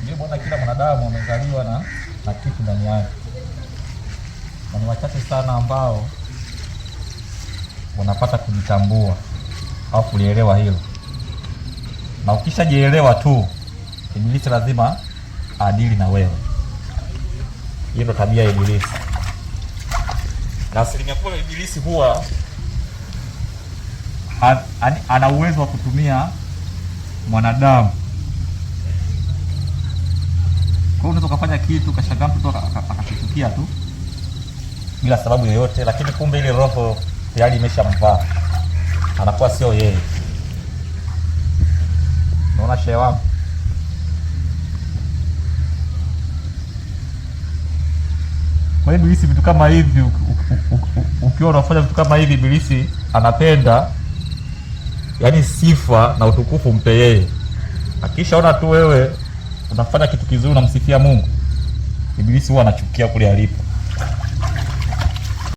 Ndio bwana, kila mwanadamu amezaliwa na kitu ndani yake, na ni wachache sana ambao wanapata kujitambua au kulielewa hilo. Na ukishajielewa tu, Ibilisi lazima adili na wewe. Hiyo ndio tabia ya Ibilisi. Na asilimia kubwa Ibilisi huwa ana uwezo wa kutumia mwanadamu. Kwa hiyo unaweza kufanya kitu kashangaa mtu akakuchukia tu bila sababu yoyote, lakini kumbe ile roho tayari imeshamvaa, anakuwa sio yeye. Unaona shehe wangu? Kwa hiyo Ibilisi vitu kama hivi, ukiwa unafanya vitu kama hivi, Ibilisi anapenda yaani sifa na utukufu mpe yeye. Akishaona tu wewe unafanya kitu kizuri unamsifia Mungu, Ibilisi huwa anachukia kule alipo.